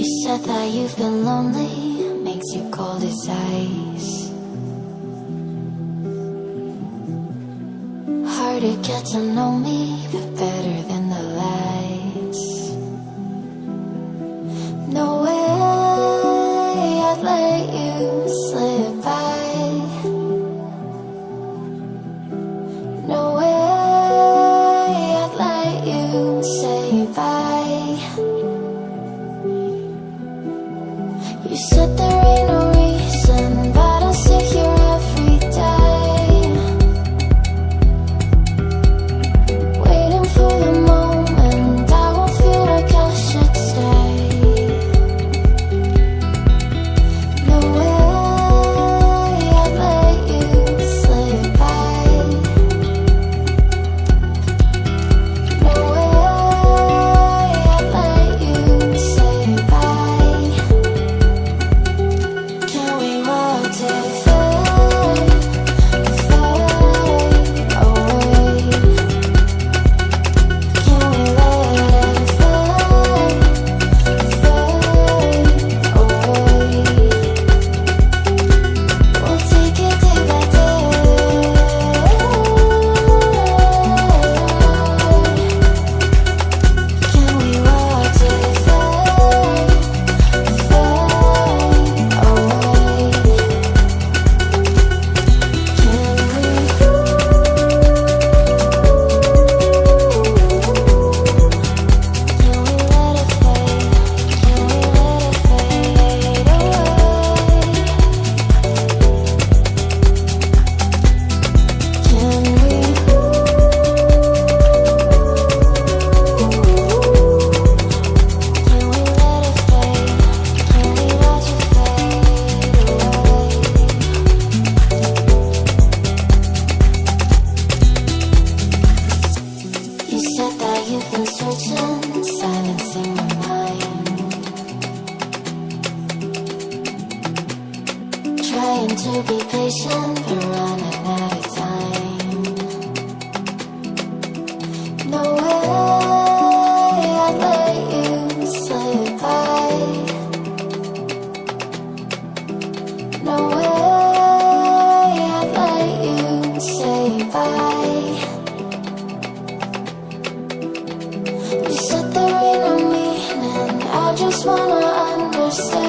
You said that you've been lonely, makes you cold as ice. Hard to get to know me, but better than the lies. No way I'd let you slip by. No way I'd let you say bye. You said there ain't no reason, but I'll sit here every day, waiting for the moment I won't feel like I should stay. No way I'd let you slip by. No way I'd let you say bye. Can we watch it fade, fade away? Can we let it fade, fade away? We'll take it day by day. Can we watch it fade, fade away? You said that you've been searching, silencing my mind, trying to be patient, but running out of time. No way I'd let you slip by. No way I'd let you say bye. You said there ain't no meaning, I just wanna understand.